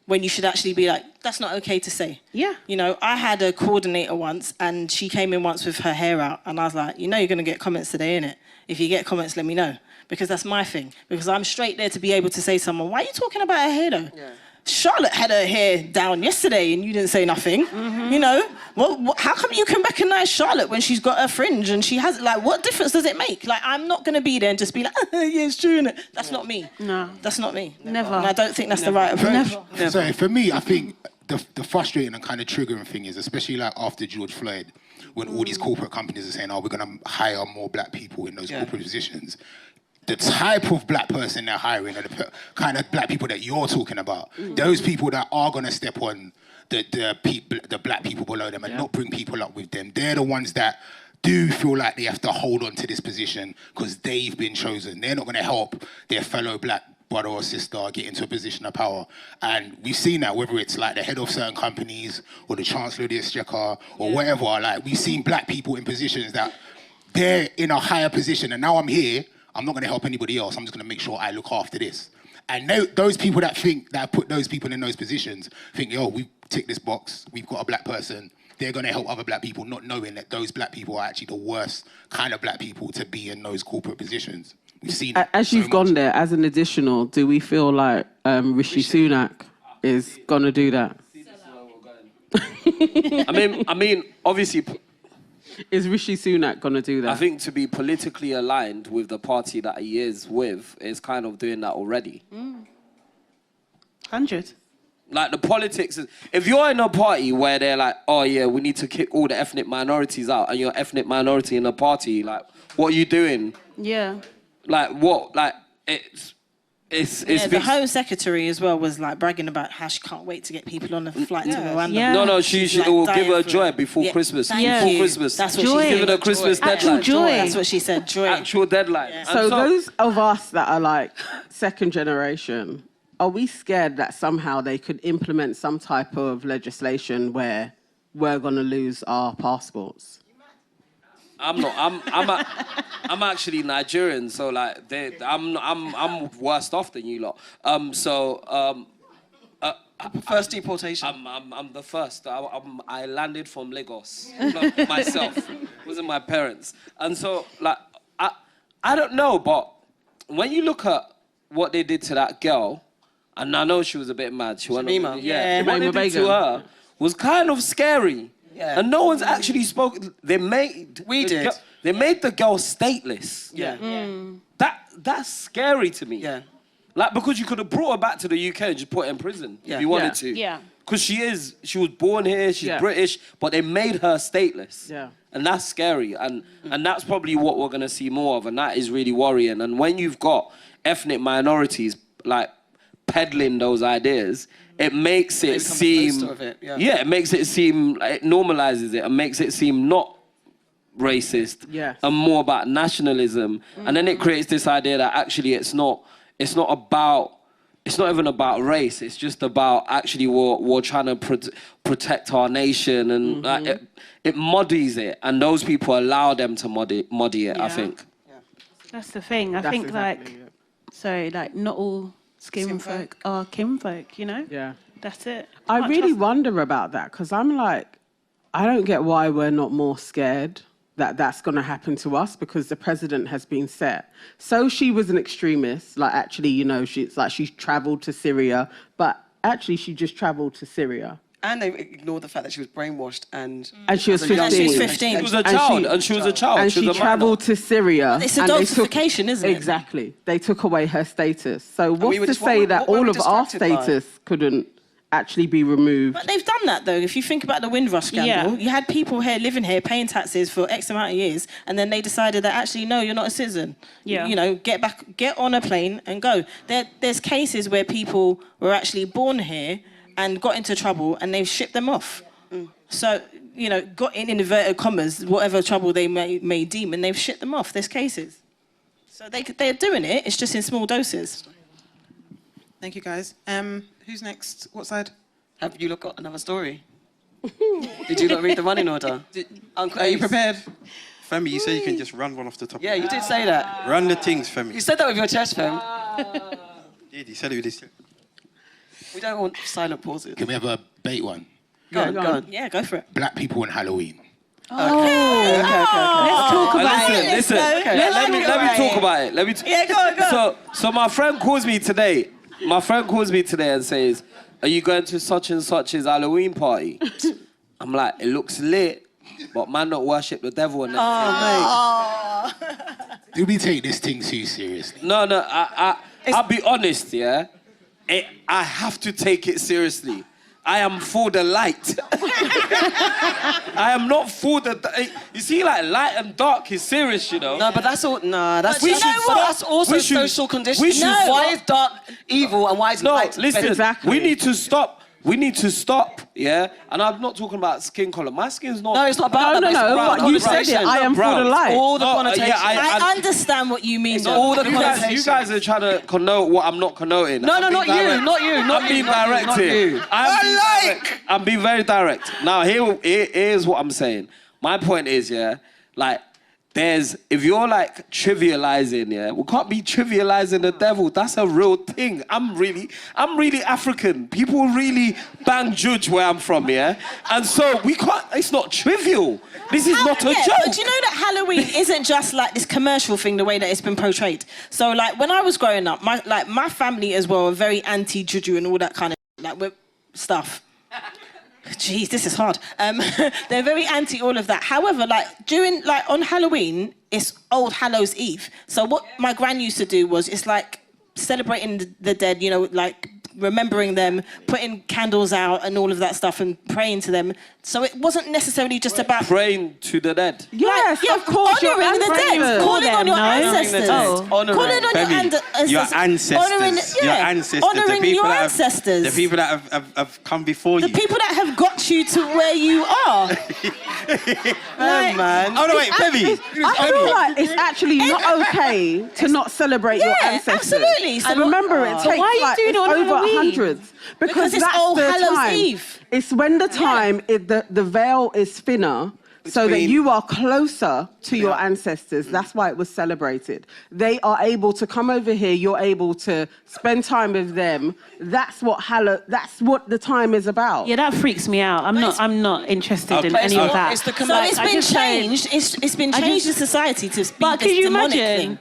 when you should actually be like, that's not okay to say. Yeah. You know, I had a coordinator once and she came in once with her hair out and I was like, you know you're going to get comments today, innit? If you get comments, let me know. Because that's my thing. Because I'm straight there to be able to say to someone, why are you talking about her hair though? Yeah. Charlotte had her hair down yesterday and you didn't say nothing. You know, well, how come you can recognise Charlotte when she's got her fringe and she has, like, what difference does it make? Like, I'm not going to be there and just be like, yeah, it's true, innit? That's not me. No. That's not me. Never. And I don't think that's the right approach. Never. So for me, I think the frustrating and kind of triggering thing is, especially like after George Floyd, when all these corporate companies are saying, oh, we're going to hire more black people in those corporate positions. The type of black person they're hiring are the kind of black people that you're talking about. Those people that are going to step on the black people below them and not bring people up with them. They're the ones that do feel like they have to hold on to this position because they've been chosen. They're not going to help their fellow black brother or sister get into a position of power. And we've seen that, whether it's like the head of certain companies or the Chancellor of the Exchequer or whatever. Like, we've seen black people in positions that they're in a higher position and now I'm here, I'm not going to help anybody else. I'm just going to make sure I look after this. And those people that put those people in those positions think, yo, we tick this box. We've got a black person. They're going to help other black people, not knowing that those black people are actually the worst kind of black people to be in those corporate positions. We've seen it as you've gone there, as an additional, do we feel like Rishi Sunak is going to do that? I mean, obviously... Is Rishi Sunak going to do that? I think to be politically aligned with the party that he is with is kind of doing that already. 100. Like, the politics... If you're in a party where they're like, oh, yeah, we need to kick all the ethnic minorities out, and you're an ethnic minority in a party, like, what are you doing? Yeah. Like, what? Like, it's the Home Secretary as well was like bragging about how she can't wait to get people on the flight to Rwanda. Yeah. No, she like will give her for joy before Christmas. Thank you. Christmas. That's what Joy. she Give it a Christmas deadline. Joy. That's what she said. Joy. Actual deadline. Yeah. So those of us that are like second generation, are we scared that somehow they could implement some type of legislation where we're going to lose our passports? I'm not. I'm actually Nigerian, so like I'm worse off than you lot. First deportation. I'm the first. I landed from Lagos, not myself. It wasn't my parents, and so like I don't know, but when you look at what they did to that girl, and I know she was a bit mad. Shamima. Yeah. What they Shamima did to Begum. her was kind of scary. Yeah. And no one's actually spoken. They made the girl stateless. Yeah. That's scary to me. Yeah. Like, because you could have brought her back to the UK and just put her in prison if you wanted to. Yeah. Because she was born here, she's British, but they made her stateless. Yeah. And that's scary. And that's probably what we're going to see more of. And that is really worrying. And when you've got ethnic minorities, like, peddling those ideas, it makes it seem... it makes it seem... It normalizes it and makes it seem not racist and more about nationalism. And then it creates this idea that actually it's not even about race. It's just about actually we're trying to protect our nation, and like, it muddies it, and those people allow them to muddy it. I think. That's the thing. I think like not all skin folk are kinfolk. You know. Yeah. That's it. I really wonder about that because I'm like, I don't get why we're not more scared that that's going to happen to us, because the president has been set. So she was an extremist, like actually, you know, she's travelled to Syria, but actually she just travelled to Syria. And they ignored the fact that she was brainwashed and she was 15. She was 15. She was a child, and she was a child. And she travelled to Syria. It's adultification, isn't it? Exactly. They took away her status. So what's to say that all of our status couldn't actually be removed. But they've done that, though. If you think about the Windrush scandal, you had people here living here, paying taxes for X amount of years, and then they decided that, actually, no, you're not a citizen. Yeah. You know, get on a plane and go. There's cases where people were actually born here and got into trouble, and they've shipped them off. So, you know, got in inverted commas, whatever trouble they may deem, and they've shipped them off. There's cases. So they're doing it, it's just in small doses. Thank you, guys. Who's next? What side? Have you lot got another story? Did you lot read the running order? Uncle Are you Ace. prepared? Femi, you said you can just run one off the top. Yeah, you did say that. Run the things, Femi. You said that with your chest, Fem. He said it with his chest. We don't want silent pauses. Can we have a bait one? Go on. Yeah, go for it. Black people on Halloween. Okay. Let's talk about it. Listen. Let me talk about it. Yeah, go on. So my friend calls me today. And says, "Are you going to such and such's Halloween party?" I'm like, "It looks lit, but man, not worship the devil." And Do we take this thing too seriously? No. I'll be honest, yeah. I have to take it seriously. I am for the light. I am not for the... You see, like, light and dark is serious, you know? No, but that's all. Nah, that's. But you know what? That's also We should- social conditioning. we should- Why is dark evil and why is No, light listen, better? Exactly. we need to stop, yeah? And I'm not talking about skin colour. My skin's not... No, it's not about that. No, but it's no, about what you said it. connotation. I am for brown. the light. All the No, connotation. yeah, I understand what you mean, though. all the You guys connotation. are trying to connote what I'm not connoting. No, I'm not being you, direct. not you, not I'm you, being not you, direct not here. you. I'm being very direct. Now, here's what I'm saying. My point is, yeah, like, if you're like trivializing, yeah, we can't be trivializing the devil. That's a real thing. I'm really African. People really bang judge where I'm from, yeah? And so we can't, it's not trivial. This is not a joke. But do you know that Halloween isn't just like this commercial thing, the way that it's been portrayed? So like when I was growing up, my family as well are very anti-juju and all that kind of stuff. Jeez, this is hard. They're very anti all of that. However, on Halloween, it's Old Hallows Eve. So what my gran used to do was, it's like celebrating the dead, you know, like remembering them, putting candles out and all of that stuff and praying to them. So it wasn't necessarily just about... Praying to the dead. Yes, of course. Your honouring the dead, ancestors. calling on your ancestors. Honouring. Calling on Femi, your ancestors. Honouring, Honouring your ancestors. The people that have come before you. The people that have got you to where you are. Man. Oh, no, wait, Femi. I feel like it's actually not okay to not celebrate your ancestors. Absolutely. So And remember, it takes why are you like doing it it's on over Halloween? hundreds. Because it's that's All the Hallows time. Eve. It's when the time the veil is thinner, so that Between- you are closer to your ancestors. That's why it was celebrated. They are able to come over here. You're able to spend time with them. That's what the time is about. Yeah, that freaks me out. I'm not interested in But it's any of not- that. it's the So Like, it's I been just say- changed. It's been changed in society to be But this could you demonic imagine, thing.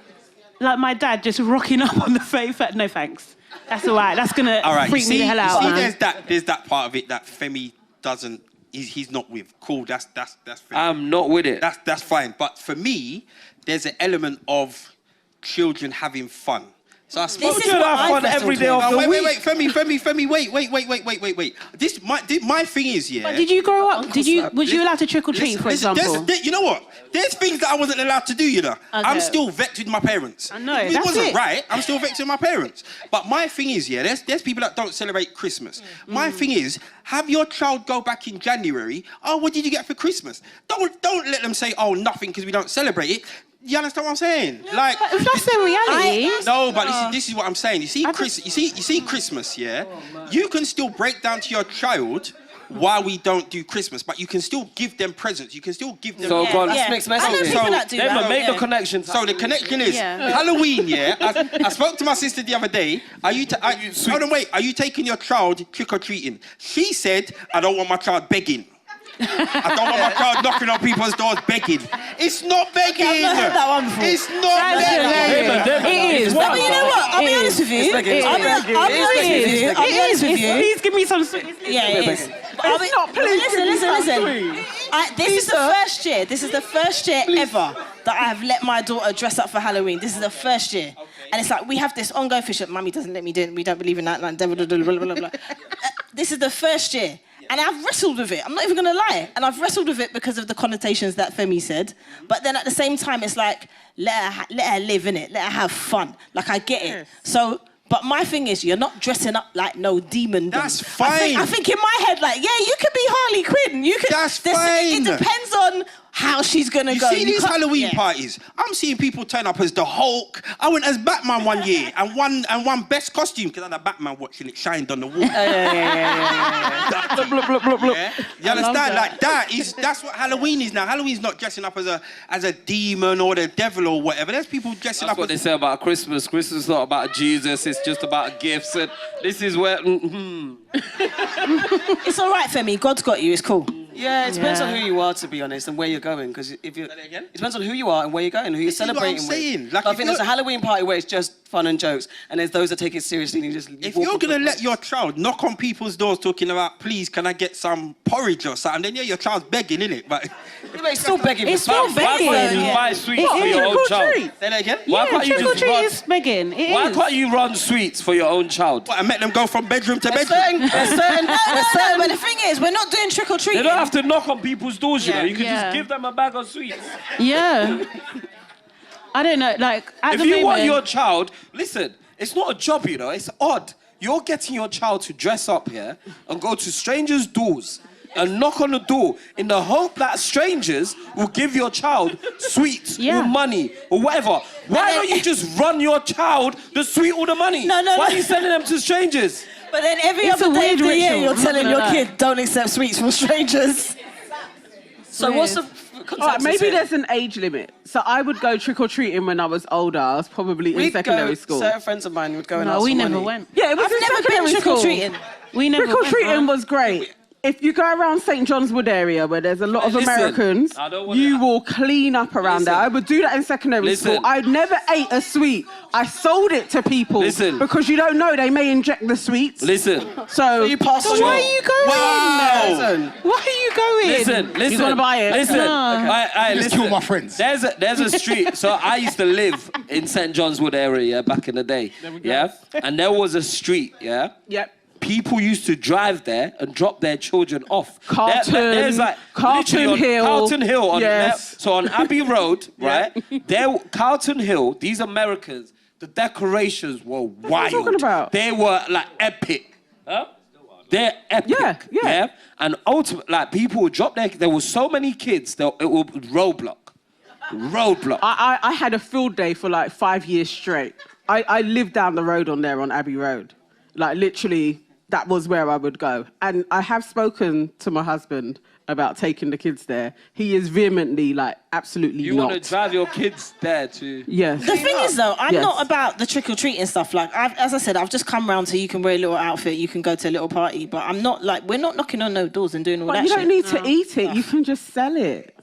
like my dad just rocking up on the faith? No thanks. That's all right. That's gonna All right, freak me the hell out, you see, man. there's that part of it that Femi doesn't. He's not with. Cool. That's Femi. I'm not with it. That's fine. But for me, there's an element of children having fun. So I spoke This to is what I fun feel every day talking of the wait, week. Femi, wait. My thing is, yeah. But did you grow up? Was you allowed to trick or treat, for example? You know what? There's things that I wasn't allowed to do, you know. I'm still vexed with my parents. I know, It that's wasn't it. right. I'm still vexed with my parents. But my thing is, yeah, there's people that don't celebrate Christmas. My thing is, have your child go back in January. Oh, what did you get for Christmas? Don't let them say, oh, nothing, because we don't celebrate it. You understand what I'm saying? Like, But if that's the reality. no, but this is what I'm saying. You see, you see Christmas, yeah? You can still break down to your child why we don't do Christmas, but you can still give them presents. You can still give them... So go on. That's mixed I know messages. people that do Then that. make the connection. So the connection is Yeah. Halloween, yeah? I spoke to my sister the other day. Are you taking your child trick-or-treating? She said, I don't want my child begging. I don't want my child knocking on people's doors begging. It's not begging. I've not heard that one before. It's not begging. It is. But you know what? I'll be honest with you. I'll be honest with you. Please give me some. Yeah, it is. It's not, please. Listen. This is the first year ever that I have let my daughter dress up for Halloween. This is the first year. And it's like, we have this ongoing fish. Mummy doesn't let me do it. We don't believe in that. Like, blah, blah, blah, blah, blah, blah. this is the first year. And I've wrestled with it. I'm not even going to lie. And I've wrestled with it because of the connotations that Femi said. But then at the same time, it's like, let her live, innit? Let her have fun. Like, I get it. So, but my thing is, you're not dressing up like no demon. That's fine. I think in my head, like, yeah, you could be Harley Quinn. You could. That's fine. It depends on how she's going to go. You see these Halloween yeah. parties? I'm seeing people turn up as the Hulk. I went as Batman one year and won best costume because I had a Batman watch and it shined on the wall. Yeah. Yeah? You understand? Like that's what Halloween is now. Halloween's not dressing up as a demon or the devil or whatever. There's people dressing That's up what as... they say about Christmas. Christmas is not about Jesus. It's just about gifts. And this is where... It's all right, Femi. God's got you. It's cool. Yeah, it depends on who you are, to be honest, and where you're going. Because if you, it depends on who you are and where you're going, who you're celebrating This is what I'm saying. with. Like, I think there's a Halloween party where it's just fun and jokes, and there's those that take it seriously and you just. If you're gonna let your child knock on people's doors talking about, please, can I get some porridge or something? Then yeah, your child's begging, innit? But it's still begging. It's still begging. Why can't you just buy sweets for your own child? Say that again. Why can't you just run? Is begging. Why can't you run sweets for your own child? what, I met them go from bedroom to bedroom. No, but the thing is, we're not doing trick or treating. They don't have to knock on people's doors, you know. You can Yeah. just give them a bag of sweets. Yeah. I don't know, like, at If the you moment... want your child, listen, it's not a job, you know. It's odd. You're getting your child to dress up here and go to strangers' doors and knock on the door in the hope that strangers will give your child sweets or money or whatever. Why don't you just run your child the sweet or the money? No. Why are you sending them to strangers? But then every It's other a day of weird the year, ritual, you're I'm not telling gonna your lie. kid, don't accept sweets from strangers. So what's the All right, maybe there's an age limit. So I would go trick-or-treating when I was older. I was probably in secondary school. Certain friends of mine would go and ask No, we for never money. went. Yeah, it was I've in never been secondary trick school. or treating. We never went. Trick-or-treating was great. If you go around St. John's Wood area where there's a lot of Listen, Americans, I don't wanna- you will clean up around there. I would do that in secondary school. Listen. I never ate a sweet. I sold it to people Listen. because you don't know, they may inject the sweets. Listen. So you pass so on why your- are you going? Listen. Why are you going? Listen. You gonna buy it? Listen. Let's Listen. kill my friends. There's a street. So I used to live in St. John's Wood area back in the day. Yeah. And there was a street. Yeah. Yep. People used to drive there and drop their children off. Carlton, There's like Carlton literally on Hill. Carlton Hill. On Yes. so on Abbey Road, right? There, Carlton Hill. These Americans, the decorations were wild. talking about? They were like epic. Huh? They're epic. Yeah. And ultimately, like people would drop their. There were so many kids. It would roadblock. I had a field day for like 5 years straight. I lived down the road on Abbey Road. Like literally, that was where I would go. And I have spoken to my husband about taking the kids there. He is vehemently like, absolutely You not. want to drive your kids there to... Yes. The thing is, though, I'm Yes. not about the trick-or-treating stuff. Like, as I said, I've just come round so you can wear a little outfit, you can go to a little party. But I'm not, like, we're not knocking on no doors and doing all But that you shit. don't need to eat it. You can just sell it.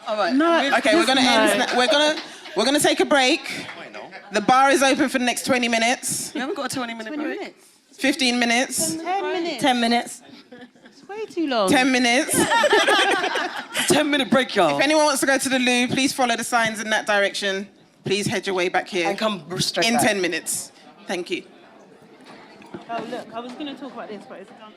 All right. No. Okay, we're gonna end. We're gonna take a break. The bar is open for the next 20 minutes. We haven't got a 20-minute break. 15 minutes. 10 minutes. 10 minutes. It's way too long. 10 minutes. 10-minute break, y'all. If anyone wants to go to the loo, please follow the signs in that direction. Please head your way back here. And come straight in back. 10 minutes. Thank you. Oh, look, I was going to talk about this, but it's done.